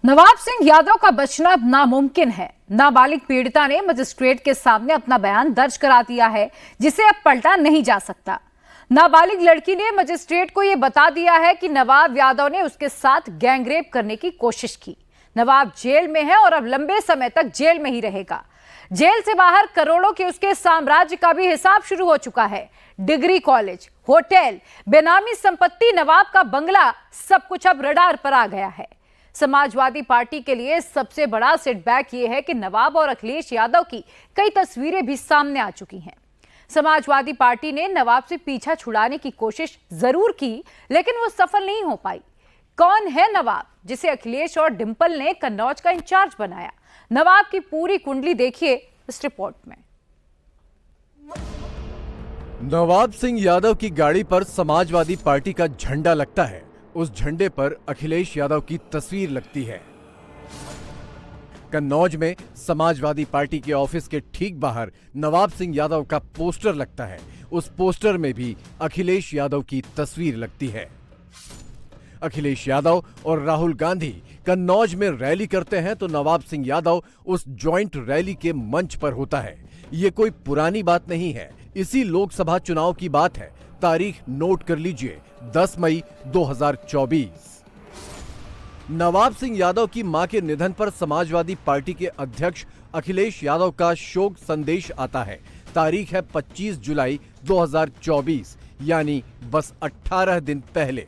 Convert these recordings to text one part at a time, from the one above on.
नवाब सिंह यादव का बचना अब नामुमकिन है। नाबालिग पीड़िता ने मजिस्ट्रेट के सामने अपना बयान दर्ज करा दिया है, जिसे अब पलटा नहीं जा सकता। नाबालिग लड़की ने मजिस्ट्रेट को यह बता दिया है कि नवाब यादव ने उसके साथ गैंगरेप करने की कोशिश की। नवाब जेल में है और अब लंबे समय तक जेल में ही रहेगा। जेल से बाहर करोड़ों के उसके साम्राज्य का भी हिसाब शुरू हो चुका है। डिग्री कॉलेज, होटल, बेनामी संपत्ति, नवाब का बंगला, सब कुछ अब रडार पर आ गया है। समाजवादी पार्टी के लिए सबसे बड़ा सेटबैक यह है कि नवाब और अखिलेश यादव की कई तस्वीरें भी सामने आ चुकी हैं। समाजवादी पार्टी ने नवाब से पीछा छुड़ाने की कोशिश जरूर की, लेकिन वो सफल नहीं हो पाई। कौन है नवाब, जिसे अखिलेश और डिंपल ने कन्नौज का इंचार्ज बनाया? नवाब की पूरी कुंडली देखिए इस रिपोर्ट में। नवाब सिंह यादव की गाड़ी पर समाजवादी पार्टी का झंडा लगता है। उस झंडे पर अखिलेश यादव की तस्वीर लगती है। कन्नौज में समाजवादी पार्टी के ऑफिस के ठीक बाहर नवाब सिंह यादव का पोस्टर लगता है। उस पोस्टर में भी अखिलेश यादव की तस्वीर लगती है। अखिलेश यादव और राहुल गांधी कन्नौज में रैली करते हैं तो नवाब सिंह यादव उस जॉइंट रैली के मंच पर होता है। ये कोई पुरानी बात नहीं है, इसी लोकसभा चुनाव की बात है। तारीख नोट कर लीजिए, 10 मई 2024। नवाब सिंह यादव की मां के निधन पर समाजवादी पार्टी के अध्यक्ष अखिलेश यादव का शोक संदेश आता है। तारीख है 25 जुलाई 2024, यानी बस 18 दिन पहले।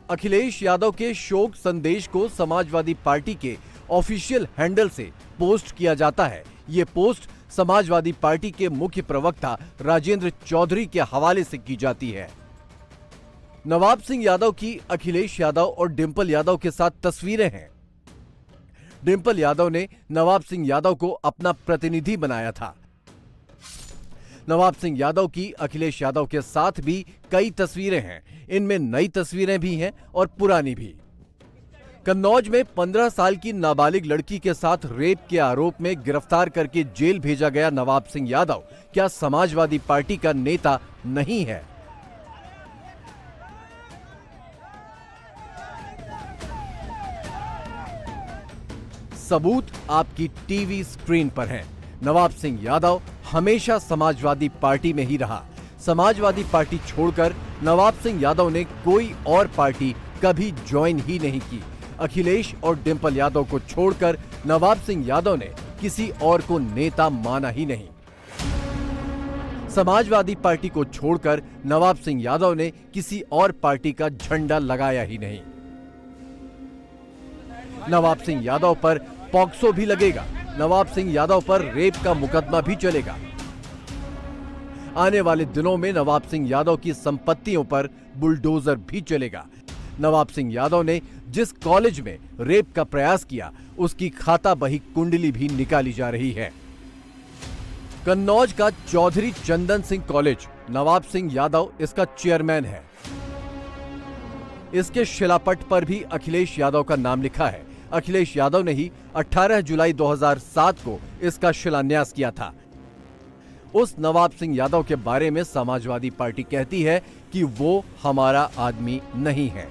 अखिलेश यादव के शोक संदेश को समाजवादी पार्टी के ऑफिशियल हैंडल से पोस्ट किया जाता है। ये पोस्ट समाजवादी पार्टी के मुख्य प्रवक्ता राजेंद्र चौधरी के हवाले से की जाती है। नवाब सिंह यादव की अखिलेश यादव और डिंपल यादव के साथ तस्वीरें हैं। डिंपल यादव ने नवाब सिंह यादव को अपना प्रतिनिधि बनाया था। नवाब सिंह यादव की अखिलेश यादव के साथ भी कई तस्वीरें हैं। इनमें नई तस्वीरें भी हैं और पुरानी भी। कन्नौज में 15 साल की नाबालिग लड़की के साथ रेप के आरोप में गिरफ्तार करके जेल भेजा गया नवाब सिंह यादव क्या समाजवादी पार्टी का नेता नहीं है? सबूत आपकी टीवी स्क्रीन पर है। नवाब सिंह यादव हमेशा समाजवादी पार्टी में ही रहा। समाजवादी पार्टी छोड़कर नवाब सिंह यादव ने कोई और पार्टी कभी ज्वाइन ही नहीं की। अखिलेश और डिंपल यादव को छोड़कर नवाब सिंह यादव ने किसी और को नेता माना ही नहीं। समाजवादी पार्टी को छोड़कर नवाब सिंह यादव ने किसी और पार्टी का झंडा लगाया ही नहीं। नवाब सिंह यादव पर पॉक्सो भी लगेगा। नवाब सिंह यादव पर रेप का मुकदमा भी चलेगा। आने वाले दिनों में नवाब सिंह यादव की संपत्तियों पर बुलडोजर भी चलेगा। नवाब सिंह यादव ने जिस कॉलेज में रेप का प्रयास किया, उसकी खाता बही कुंडली भी निकाली जा रही है। कन्नौज का चौधरी चंदन सिंह कॉलेज, नवाब सिंह यादव इसका चेयरमैन है। इसके शिलापट पर भी अखिलेश यादव का नाम लिखा है। अखिलेश यादव ने ही 18 जुलाई 2007 को इसका शिलान्यास किया था। उस नवाब सिंह यादव के बारे में समाजवादी पार्टी कहती है कि वो हमारा आदमी नहीं है।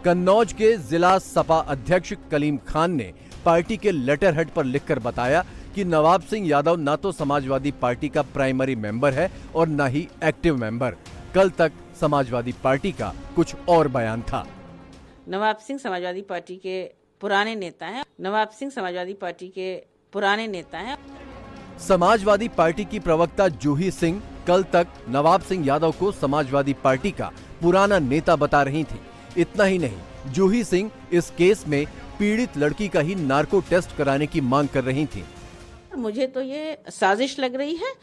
कन्नौज के जिला सपा अध्यक्ष कलीम खान ने पार्टी के लेटर हेड पर लिखकर बताया कि नवाब सिंह यादव ना तो समाजवादी पार्टी का प्राइमरी मेंबर है और ना ही एक्टिव मेंबर। कल तक समाजवादी पार्टी का कुछ और बयान था। नवाब सिंह समाजवादी पार्टी के पुराने नेता हैं। नवाब सिंह समाजवादी पार्टी के पुराने नेता हैं। समाजवादी पार्टी की प्रवक्ता जूही सिंह कल तक नवाब सिंह यादव को समाजवादी पार्टी का पुराना नेता बता रही थी। इतना ही नहीं, जूही सिंह इस केस में पीड़ित लड़की का ही नार्को टेस्ट कराने की मांग कर रही थी। मुझे तो ये साजिश लग रही है।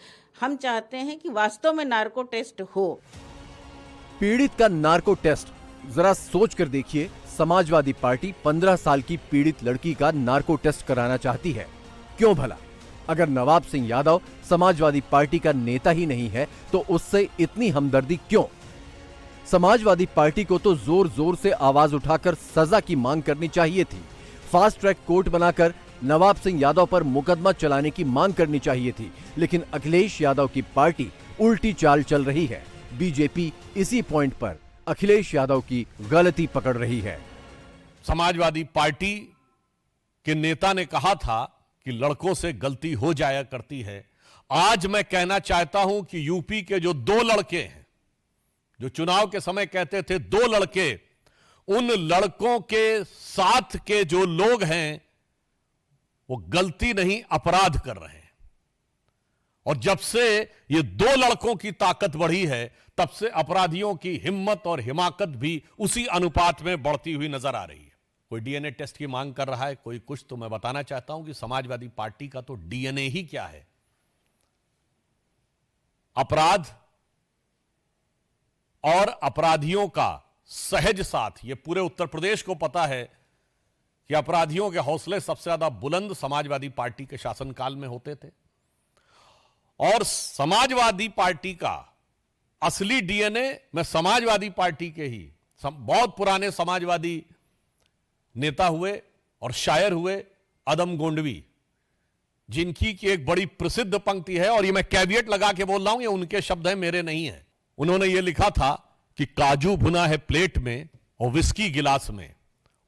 हम चाहते हैं कि वास्तव में नार्को टेस्ट हो। पीड़ित का नार्को टेस्ट, जरा सोच कर देखिए, समाजवादी पार्टी 15 साल की पीड़ित लड़की का नार्को टेस्ट कराना चाहती है। क्यों भला? अगर नवाब सिंह यादव समाजवादी पार्टी का नेता ही नहीं है तो उससे इतनी हमदर्दी क्यों? समाजवादी पार्टी को तो जोर जोर से आवाज उठाकर सजा की मांग करनी चाहिए थी। फास्ट ट्रैक कोर्ट बनाकर नवाब सिंह यादव पर मुकदमा चलाने की मांग करनी चाहिए थी। लेकिन अखिलेश यादव की पार्टी उल्टी चाल चल रही है। बीजेपी इसी पॉइंट पर अखिलेश यादव की गलती पकड़ रही है। समाजवादी पार्टी के नेता ने कहा था कि लड़कों से गलती हो जाया करती है। आज मैं कहना चाहता हूं कि यूपी के जो 2 लड़के हैं, जो चुनाव के समय कहते थे 2 लड़के, उन लड़कों के साथ के जो लोग हैं वो गलती नहीं अपराध कर रहे हैं। और जब से ये 2 लड़कों की ताकत बढ़ी है, तब से अपराधियों की हिम्मत और हिमाकत भी उसी अनुपात में बढ़ती हुई नजर आ रही है। कोई डीएनए टेस्ट की मांग कर रहा है, कोई कुछ, तो मैं बताना चाहता हूं कि समाजवादी पार्टी का तो डीएनए ही क्या है। अपराध और अपराधियों का सहज साथ। ये पूरे उत्तर प्रदेश को पता है कि अपराधियों के हौसले सबसे ज्यादा बुलंद समाजवादी पार्टी के शासनकाल में होते थे। और समाजवादी पार्टी का असली डीएनए में समाजवादी पार्टी के ही बहुत पुराने समाजवादी नेता हुए और शायर हुए अदम गोंडवी, जिनकी की एक बड़ी प्रसिद्ध पंक्ति है, और ये मैं कैविएट लगा के बोल रहा हूं, ये उनके शब्द हैं, मेरे नहीं हैं। उन्होंने ये लिखा था कि काजू भुना है प्लेट में और विस्की गिलास में,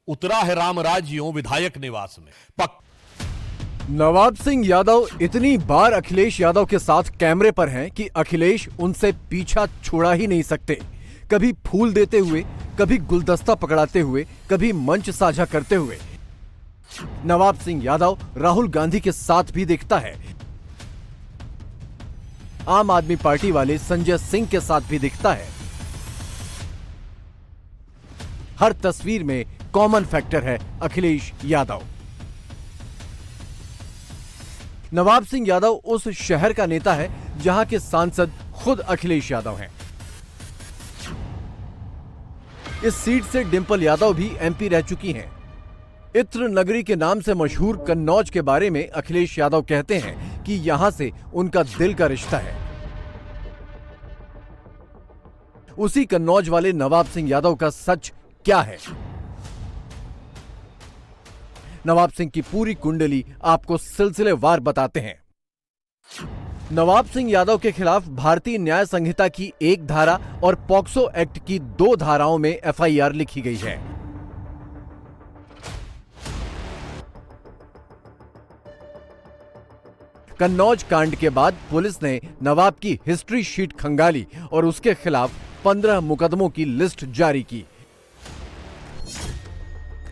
उतरा है रामराज यूं विधायक निवास में। नवाब सिंह यादव इतनी बार अखिलेश यादव के साथ कैमरे पर हैं कि अखिलेश उनसे पीछा छुड़ा ही नहीं सकते। कभी फूल देते हुए, कभी गुलदस्ता पकड़ाते हुए, कभी मंच साझा करते हुए। नवाब सिंह यादव राहुल गांधी के साथ भी दिखता है, आम आदमी पार्टी वाले संजय सिंह के साथ भी दिखता है। हर तस्वीर में कॉमन फैक्टर है अखिलेश यादव। नवाब सिंह यादव उस शहर का नेता है जहां के सांसद खुद अखिलेश यादव हैं। इस सीट से डिंपल यादव भी एमपी रह चुकी हैं। इत्र नगरी के नाम से मशहूर कन्नौज के बारे में अखिलेश यादव कहते हैं कि यहां से उनका दिल का रिश्ता है। उसी कन्नौज वाले नवाब सिंह यादव का सच क्या है? नवाब सिंह की पूरी कुंडली आपको सिलसिलेवार बताते हैं। नवाब सिंह यादव के खिलाफ भारतीय न्याय संहिता की 1 धारा और पॉक्सो एक्ट की 2 धाराओं में एफआईआर लिखी गई है। कन्नौज कांड के बाद पुलिस ने नवाब की हिस्ट्री शीट खंगाली और उसके खिलाफ 15 मुकदमों की लिस्ट जारी की।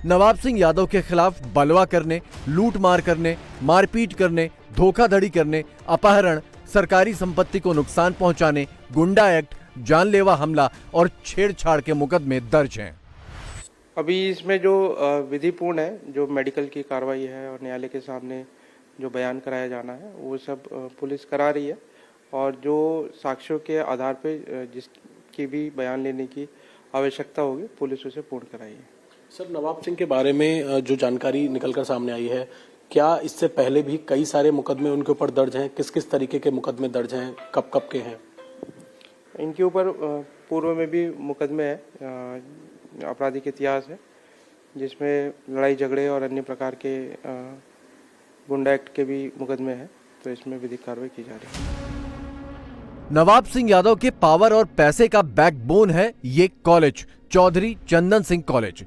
नवाब सिंह यादव के खिलाफ बलवा करने, लूटमार करने, मारपीट करने, धोखाधड़ी करने, अपहरण, सरकारी संपत्ति को नुकसान पहुंचाने, गुंडा एक्ट, जानलेवा हमला और छेड़छाड़ के मुकदमे दर्ज हैं। अभी इसमें जो विधिपूर्ण है, जो मेडिकल की कार्रवाई है और न्यायालय के सामने जो बयान कराया जाना है, वो सब पुलिस करा रही है। और जो साक्ष्यों के आधार पर जिसकी भी बयान लेने की आवश्यकता होगी, पुलिस उसे पूर्ण कराएगी। सर, नवाब सिंह के बारे में जो जानकारी निकलकर सामने आई है, क्या इससे पहले भी कई सारे मुकदमे उनके ऊपर दर्ज हैं? किस किस तरीके के मुकदमे दर्ज हैं, कब कब के हैं? इनके ऊपर पूर्व में भी मुकदमे है, आपराधिक इतिहास है, जिसमें लड़ाई झगड़े और अन्य प्रकार के गुंडा एक्ट के भी मुकदमे हैं। तो इसमें विधिक कार्रवाई की जा रही है। नवाब सिंह यादव के पावर और पैसे का बैकबोन है ये कॉलेज, चौधरी चंदन सिंह कॉलेज।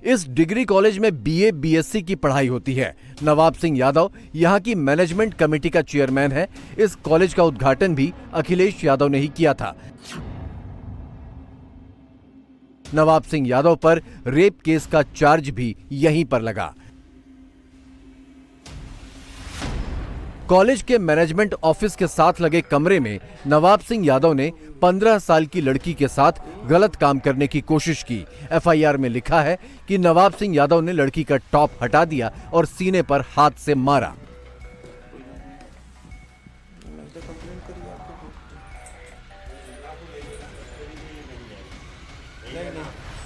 इस डिग्री कॉलेज में बीए, बीएससी की पढ़ाई होती है। नवाब सिंह यादव यहां की मैनेजमेंट कमेटी का चेयरमैन है। इस कॉलेज का उद्घाटन भी अखिलेश यादव ने ही किया था। नवाब सिंह यादव पर रेप केस का चार्ज भी यहीं पर लगा। कॉलेज के मैनेजमेंट ऑफिस के साथ लगे कमरे में नवाब सिंह यादव ने 15 साल की लड़की के साथ गलत काम करने की कोशिश की। एफआईआर में लिखा है कि नवाब सिंह यादव ने लड़की का टॉप हटा दिया और सीने पर हाथ से मारा।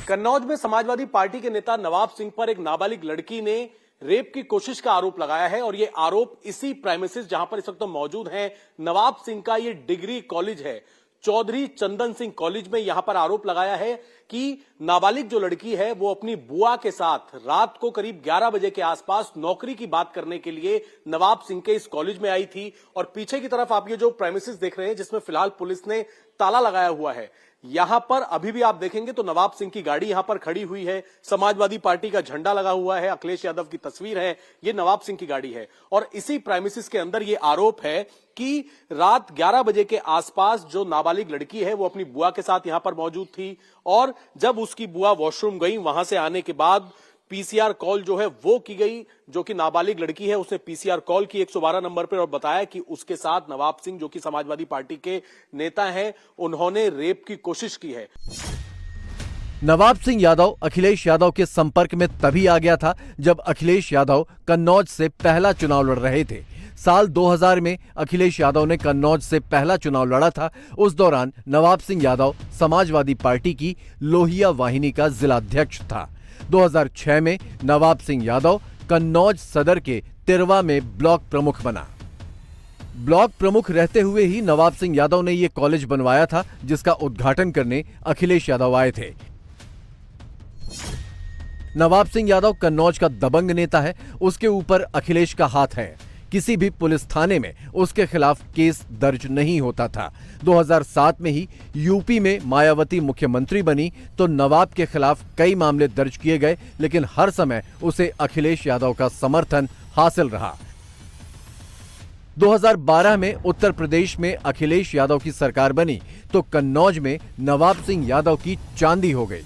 कन्नौज में समाजवादी पार्टी के नेता नवाब सिंह पर एक नाबालिग लड़की ने रेप की कोशिश का आरोप लगाया है। और ये आरोप इसी प्राइमिसेस जहां पर इस वक्त मौजूद हैं, नवाब सिंह का ये डिग्री कॉलेज है, चौधरी चंदन सिंह कॉलेज में यहां पर आरोप लगाया है कि नाबालिग जो लड़की है वो अपनी बुआ के साथ रात को करीब 11 बजे के आसपास नौकरी की बात करने के लिए नवाब सिंह के इस कॉलेज में आई थी। और पीछे की तरफ आप ये जो प्रेमिसेस देख रहे हैं, जिसमें फिलहाल पुलिस ने ताला लगाया हुआ है, यहां पर अभी भी आप देखेंगे तो नवाब सिंह की गाड़ी यहां पर खड़ी हुई है, समाजवादी पार्टी का झंडा लगा हुआ है, अखिलेश यादव की तस्वीर है, ये नवाब सिंह की गाड़ी है। और इसी प्राइमिसेस के अंदर ये आरोप है कि रात 11 बजे के आसपास जो नाबालिग लड़की है वो अपनी बुआ के साथ यहां पर मौजूद थी, और जब उसकी बुआ वॉशरूम गई, वहां से आने के बाद पीसीआर कॉल जो है वो की गई, जो कि नाबालिग लड़की है उसने पीसीआर कॉल की 112 नंबर पर और बताया कि उसके साथ नवाब सिंह, जो कि समाजवादी पार्टी के नेता हैं, उन्होंने रेप की कोशिश की है। नवाब सिंह यादव अखिलेश यादव के संपर्क में तभी आ गया था जब अखिलेश यादव कन्नौज से पहला चुनाव लड़ रहे थे। साल 2000 में अखिलेश यादव ने कन्नौज से पहला चुनाव लड़ा था। उस दौरान नवाब सिंह यादव समाजवादी पार्टी की लोहिया वाहिनी का जिलाध्यक्ष था। 2006 में नवाब सिंह यादव कन्नौज सदर के तिरवा में ब्लॉक प्रमुख बना। ब्लॉक प्रमुख रहते हुए ही नवाब सिंह यादव ने यह कॉलेज बनवाया था, जिसका उद्घाटन करने अखिलेश यादव आए थे। नवाब सिंह यादव कन्नौज का दबंग नेता है, उसके ऊपर अखिलेश का हाथ है। किसी भी पुलिस थाने में उसके खिलाफ केस दर्ज नहीं होता था। 2007 में ही यूपी में मायावती मुख्यमंत्री बनी तो नवाब के खिलाफ कई मामले दर्ज किए गए, लेकिन हर समय उसे अखिलेश यादव का समर्थन हासिल रहा। 2012 में उत्तर प्रदेश में अखिलेश यादव की सरकार बनी तो कन्नौज में नवाब सिंह यादव की चांदी हो गई।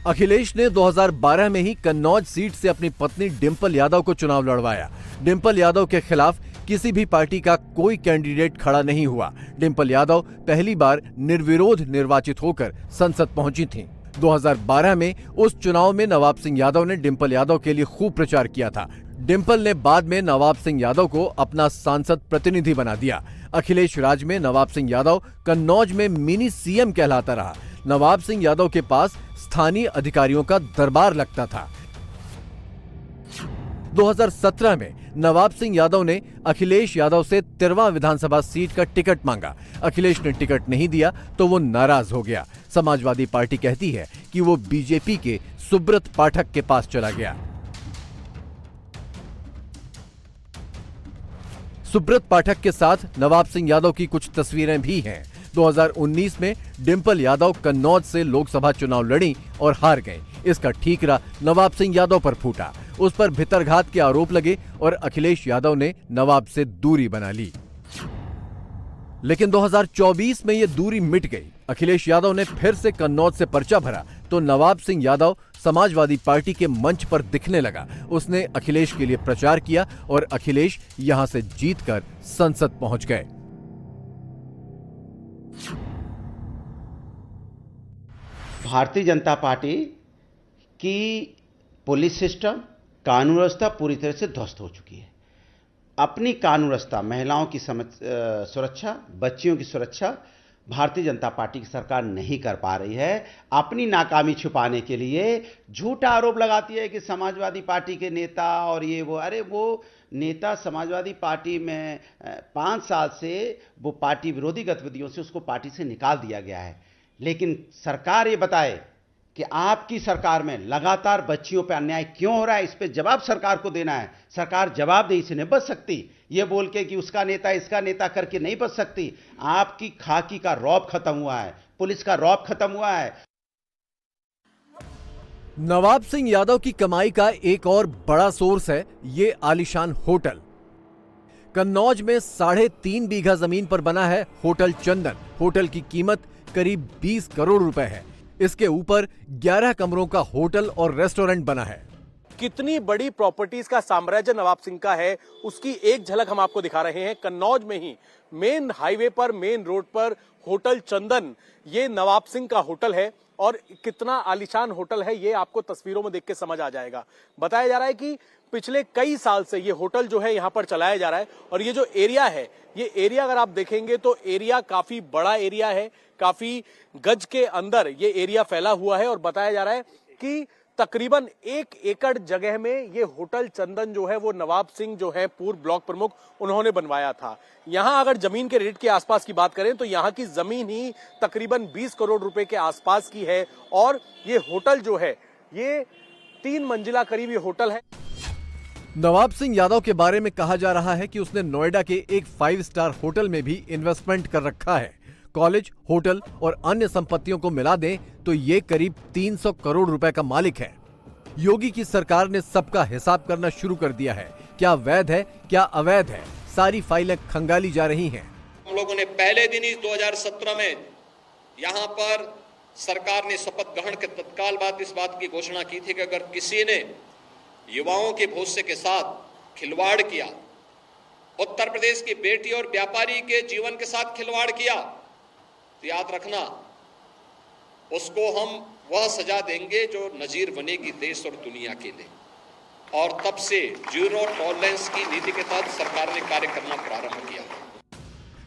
अखिलेश ने 2012 में ही कन्नौज सीट से अपनी पत्नी डिंपल यादव को चुनाव लड़वाया। डिंपल यादव के खिलाफ किसी भी पार्टी का कोई कैंडिडेट खड़ा नहीं हुआ। डिंपल यादव पहली बार निर्विरोध निर्वाचित होकर संसद पहुंची थीं। 2012 में उस चुनाव में नवाब सिंह यादव ने डिंपल यादव के लिए खूब प्रचार किया था। डिंपल ने बाद में नवाब सिंह यादव को अपना सांसद प्रतिनिधि बना दिया। अखिलेश राज में नवाब सिंह यादव कन्नौज में मिनी सीएम कहलाता रहा। नवाब सिंह यादव के पास स्थानीय अधिकारियों का दरबार लगता था। 2017 में नवाब सिंह यादव ने अखिलेश यादव से तिरवा विधानसभा सीट का टिकट मांगा। अखिलेश ने टिकट नहीं दिया तो वो नाराज हो गया। समाजवादी पार्टी कहती है कि वो बीजेपी के सुब्रत पाठक के पास चला गया। सुब्रत पाठक के साथ नवाब सिंह यादव की कुछ तस्वीरें भी हैं। 2019 में डिंपल यादव कन्नौज से लोकसभा चुनाव लड़ी और हार गए। इसका ठीकरा नवाब सिंह यादव पर फूटा। उस पर भितरघात के आरोप लगे और अखिलेश यादव ने नवाब से दूरी बना ली। लेकिन 2024 में यह दूरी मिट गई। अखिलेश यादव ने फिर से कन्नौज से पर्चा भरा तो नवाब सिंह यादव समाजवादी पार्टी के मंच पर दिखने लगा। उसने अखिलेश के लिए प्रचार किया और अखिलेश यहां से जीतकर संसद पहुंच गए। भारतीय जनता पार्टी की पुलिस सिस्टम, कानून व्यवस्था पूरी तरह से ध्वस्त हो चुकी है। अपनी कानून व्यवस्था, महिलाओं की सुरक्षा, बच्चियों की सुरक्षा भारतीय जनता पार्टी की सरकार नहीं कर पा रही है। अपनी नाकामी छुपाने के लिए झूठा आरोप लगाती है कि समाजवादी पार्टी के नेता और ये वो। अरे वो नेता समाजवादी पार्टी में 5 साल से वो पार्टी विरोधी गतिविधियों से उसको पार्टी से निकाल दिया गया है। लेकिन सरकार ये बताए कि आपकी सरकार में लगातार बच्चियों पर अन्याय क्यों हो रहा है, इस पे जवाब सरकार को देना है। सरकार जवाबदेही से नहीं बच सकती। ये बोल के कि उसका नेता इसका नेता करके नहीं बच सकती। आपकी खाकी का रौब खत्म हुआ है, पुलिस का रौब खत्म हुआ है। नवाब सिंह यादव की कमाई का एक और बड़ा सोर्स है ये आलीशान होटल। कन्नौज में 3.5 बीघा जमीन पर बना है होटल चंदन। होटल की कीमत करीब 20 करोड़ रुपए है। इसके ऊपर 11 कमरों का होटल और रेस्टोरेंट बना है। कितनी बड़ी प्रॉपर्टीज का साम्राज्य नवाब सिंह का है, उसकी एक झलक हम आपको दिखा रहे हैं। कन्नौज में ही मेन हाईवे पर, मेन रोड पर होटल चंदन, ये नवाब सिंह का होटल है। और कितना आलीशान होटल है ये आपको तस्वीरों में देख के समझ आ जाएगा। बताया जा रहा है कि पिछले कई साल से ये होटल जो है यहाँ पर चलाया जा रहा है। और ये जो एरिया है, ये एरिया अगर आप देखेंगे तो एरिया काफी बड़ा एरिया है, काफी गज के अंदर ये एरिया फैला हुआ है। और बताया जा रहा है कि तकरीबन 1 एकड़ जगह में ये होटल चंदन जो है वो नवाब सिंह जो है पूर्व ब्लॉक प्रमुख, उन्होंने बनवाया था। यहां अगर जमीन के रेट के आसपास की बात करें तो यहां की जमीन ही तकरीबन 20 करोड़ रुपए के आसपास की है। और ये होटल जो है ये 3 मंजिला करीब ये होटल है। नवाब सिंह यादव के बारे में कहा जा रहा है कि उसने नोएडा के एक 5 स्टार होटल में भी इन्वेस्टमेंट कर रखा है। कॉलेज, होटल और अन्य संपत्तियों को मिला दें तो ये करीब 300 करोड़ रुपए का मालिक है। योगी की सरकार ने सबका हिसाब करना शुरू कर दिया है। क्या वैध है, क्या अवैध है, सारी फाइलें खंगाली जा रही हैं। हम लोगों ने पहले दिन ही 2017 में यहां पर सरकार ने शपथ ग्रहण के तत्काल बाद इस बात की घोषणा की थी कि अगर किसी ने युवाओं के भविष्य के साथ खिलवाड़ किया, उत्तर प्रदेश की बेटी और व्यापारी के जीवन के साथ खिलवाड़ किया, तो याद रखना उसको हम वह सजा देंगे जो नजीर बनेगी देश और दुनिया के लिए। और तब से जीरो टॉलरेंस की नीति के तहत सरकार ने कार्य करना प्रारंभ किया।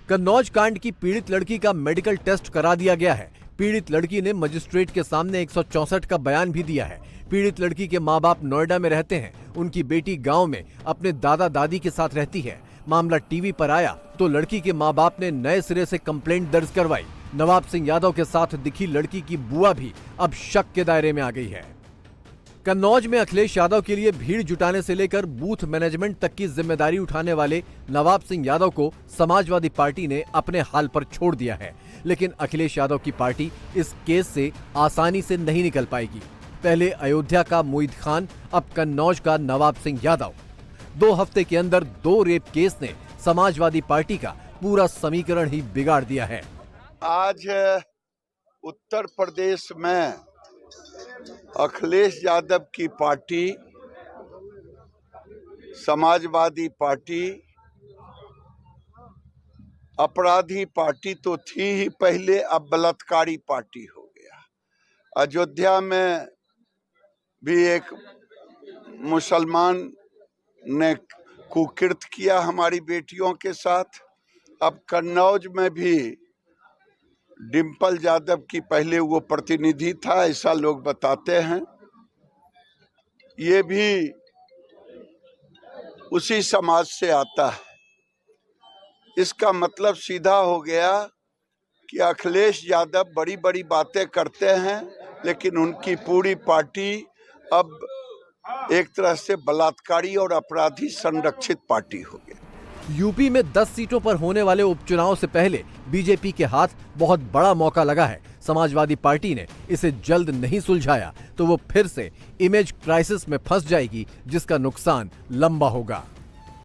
कन्नौज कांड की पीड़ित लड़की का मेडिकल टेस्ट करा दिया गया है। पीड़ित लड़की ने मजिस्ट्रेट के सामने 164 का बयान भी दिया है। पीड़ित लड़की के मां बाप नोएडा में रहते हैं। उनकी बेटी गांव में अपने दादा दादी के साथ रहती है। मामला टीवी पर आया तो लड़की के मां बाप ने नए सिरे से कंप्लेंट दर्ज करवाई। नवाब सिंह यादव के साथ दिखी लड़की की बुआ भी अब शक के दायरे में आ गई है। कन्नौज में अखिलेश यादव के लिए भीड़ जुटाने से लेकर बूथ मैनेजमेंट तक की जिम्मेदारी उठाने वाले नवाब सिंह यादव को समाजवादी पार्टी ने अपने हाल पर छोड़ दिया है। लेकिन अखिलेश यादव की पार्टी इस केस से आसानी से नहीं निकल पाएगी। पहले अयोध्या का मोईद खान, अब कन्नौज का नवाब सिंह यादव। 2 हफ्ते के अंदर 2 रेप केस ने समाजवादी पार्टी का पूरा समीकरण ही बिगाड़ दिया है। आज उत्तर प्रदेश में अखिलेश यादव की पार्टी, समाजवादी पार्टी, अपराधी पार्टी तो थी ही पहले, अब बलात्कारी पार्टी हो गया। अयोध्या में भी एक मुसलमान ने कुकृत्य किया हमारी बेटियों के साथ। अब कन्नौज में भी डिम्पल यादव की पहले वो प्रतिनिधि था, ऐसा लोग बताते हैं। ये भी उसी समाज से आता है। इसका मतलब सीधा हो गया कि अखिलेश यादव बड़ी बड़ी बातें करते हैं, लेकिन उनकी पूरी पार्टी अब एक तरह से बलात्कारी और अपराधी संरक्षित पार्टी हो गई। यूपी में 10 सीटों पर होने वाले उपचुनाव से पहले बीजेपी के हाथ बहुत बड़ा मौका लगा है। समाजवादी पार्टी ने इसे जल्द नहीं सुलझाया तो वो फिर से इमेज क्राइसिस में फंस जाएगी, जिसका नुकसान लंबा होगा।